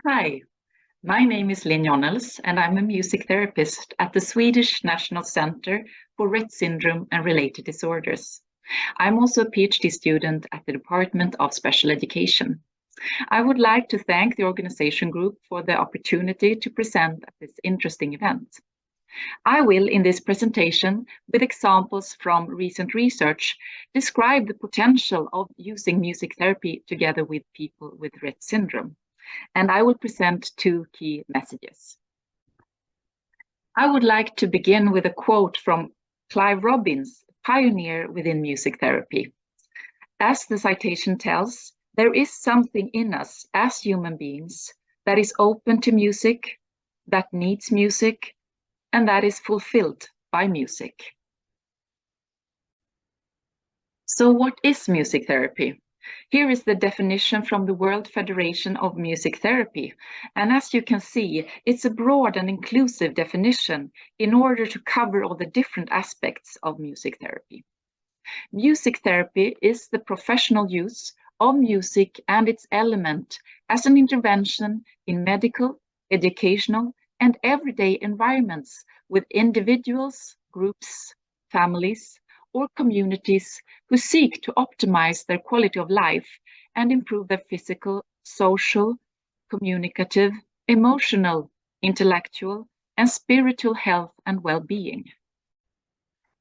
Hi, my name is Linn Jonnels and I'm a music therapist at the Swedish National Center for Rett Syndrome and Related Disorders. I'm also a PhD student at the Department of Special Education. I would like to thank the organization group for the opportunity to present at this interesting event. I will, in this presentation, with examples from recent research, describe the potential of using music therapy together with people with Rett syndrome. And I will present two key messages. I would like to begin with a quote from Clive Robbins, pioneer within music therapy. As the citation tells, there is something in us as human beings that is open to music, that needs music, and that is fulfilled by music. So what is music therapy? Here is the definition from the World Federation of Music Therapy. And as you can see, it's a broad and inclusive definition in order to cover all the different aspects of music therapy. Music therapy is the professional use of music and its element as an intervention in medical, educational, and everyday environments with individuals, groups, families, or communities who seek to optimize their quality of life and improve their physical, social, communicative, emotional, intellectual, and spiritual health and well-being.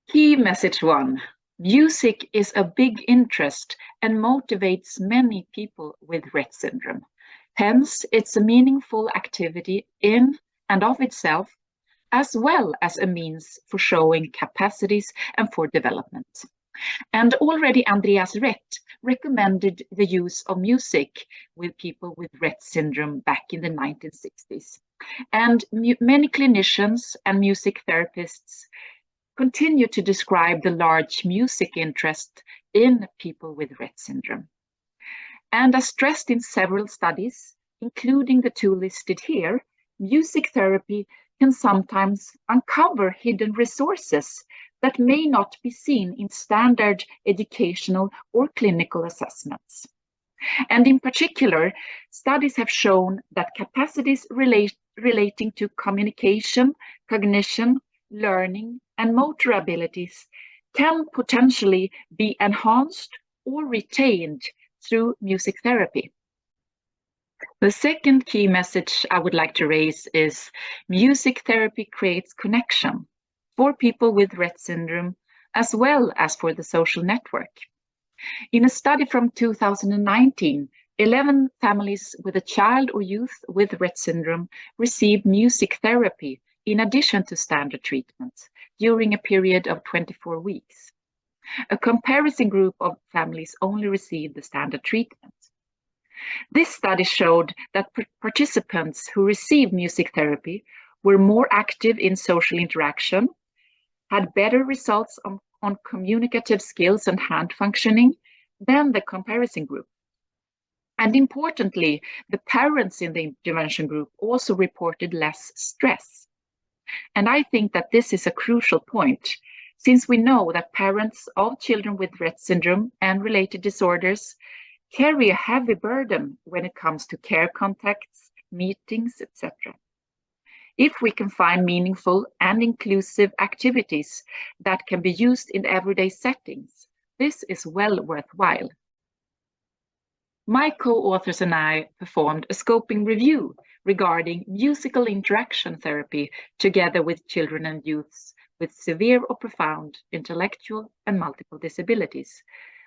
Key message 1. Music is a big interest and motivates many people with Rett syndrome. Hence, it's a meaningful activity in and of itself, as well as a means for showing capacities and for development. And already Andreas Rett recommended the use of music with people with Rett syndrome back in the 1960s. And many clinicians and music therapists continue to describe the large music interest in people with Rett syndrome. And as stressed in several studies, including the two listed here, music therapy can sometimes uncover hidden resources that may not be seen in standard educational or clinical assessments. And in particular, studies have shown that capacities relating to communication, cognition, learning, and motor abilities can potentially be enhanced or retained through music therapy. The second key message I would like to raise is music therapy creates connection for people with Rett syndrome as well as for the social network. In a study from 2019, 11 families with a child or youth with Rett syndrome received music therapy in addition to standard treatments during a period of 24 weeks. A comparison group of families only received the standard treatment. This study showed that participants who received music therapy were more active in social interaction, had better results on communicative skills and hand functioning than the comparison group. And importantly, the parents in the intervention group also reported less stress. And I think that this is a crucial point, since we know that parents of children with Rett syndrome and related disorders carry a heavy burden when it comes to care contacts, meetings, etc. If we can find meaningful and inclusive activities that can be used in everyday settings, this is well worthwhile. My co-authors and I performed a scoping review regarding musical interaction therapy together with children and youths with severe or profound intellectual and multiple disabilities,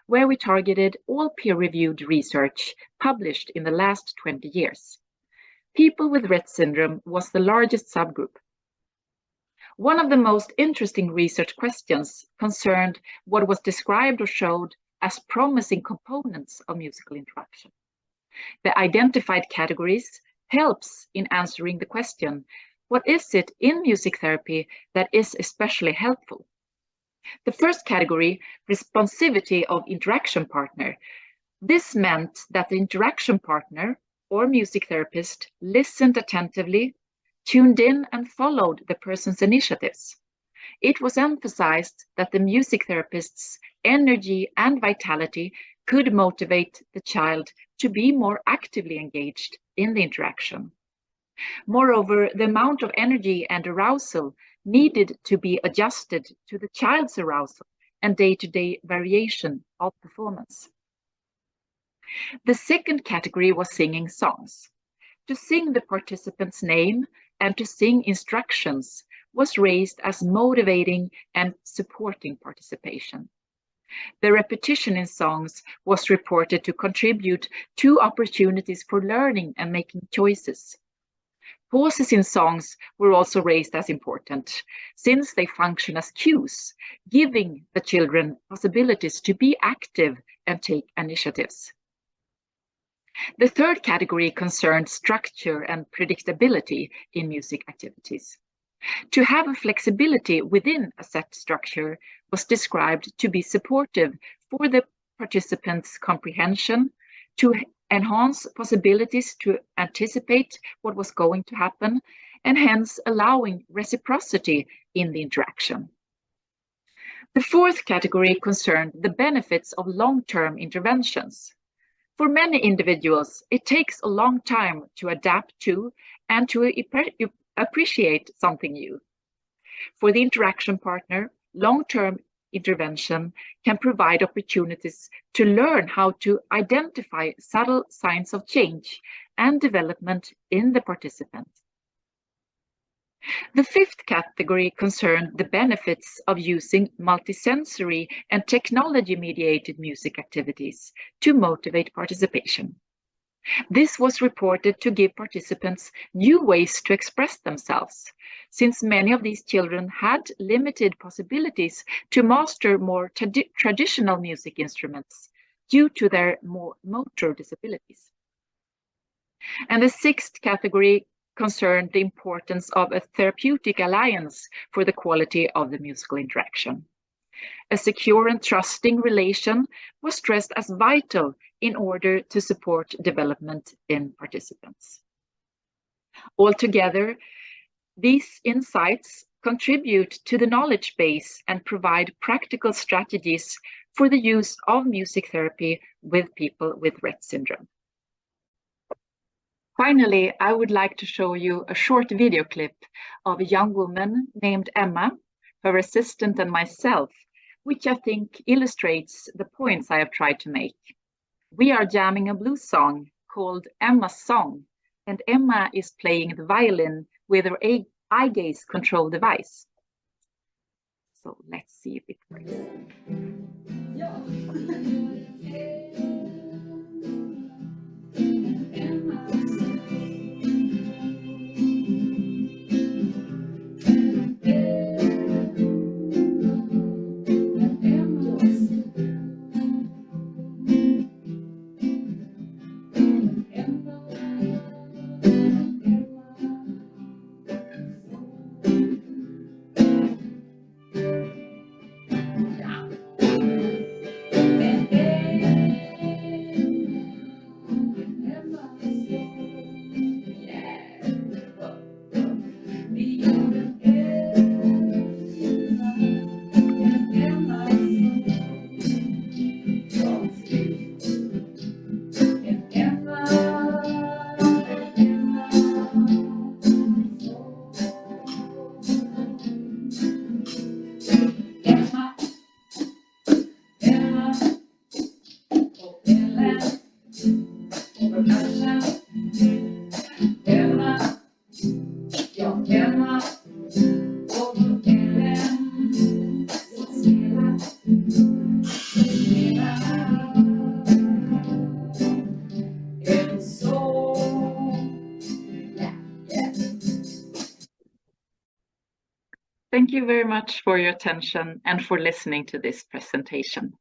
where we targeted all peer-reviewed research published in the last 20 years. People with Rett syndrome was the largest subgroup. One of the most interesting research questions concerned what was described or showed as promising components of musical interaction. The identified categories helps in answering the question, what is it in music therapy that is especially helpful? The first category, responsivity of interaction partner. This meant that the interaction partner or music therapist listened attentively, tuned in and followed the person's initiatives. It was emphasized that the music therapist's energy and vitality could motivate the child to be more actively engaged in the interaction. Moreover, the amount of energy and arousal needed to be adjusted to the child's arousal and day-to-day variation of performance. The second category was singing songs. To sing the participant's name and to sing instructions was raised as motivating and supporting participation. The repetition in songs was reported to contribute to opportunities for learning and making choices. Pauses in songs were also raised as important, since they function as cues, giving the children possibilities to be active and take initiatives. The third category concerned structure and predictability in music activities. To have a flexibility within a set structure was described to be supportive for the participants' comprehension, to enhance possibilities to anticipate what was going to happen, and hence allowing reciprocity in the interaction. The fourth category concerned the benefits of long-term interventions. For many individuals, it takes a long time to adapt to and to appreciate something new. For the interaction partner, long-term intervention can provide opportunities to learn how to identify subtle signs of change and development in the participant. The fifth category concerned the benefits of using multisensory and technology-mediated music activities to motivate participation. This was reported to give participants new ways to express themselves, since many of these children had limited possibilities to master more traditional music instruments due to their more motor disabilities. And the sixth category concerned the importance of a therapeutic alliance for the quality of the musical interaction. A secure and trusting relation was stressed as vital in order to support development in participants. Altogether, these insights contribute to the knowledge base and provide practical strategies for the use of music therapy with people with Rett syndrome. Finally, I would like to show you a short video clip of a young woman named Emma, her assistant and myself, which I think illustrates the points I have tried to make. We are jamming a blues song called Emma's Song, and Emma is playing the violin with her eye gaze control device. So let's see if it works. Thank you very much for your attention and for listening to this presentation.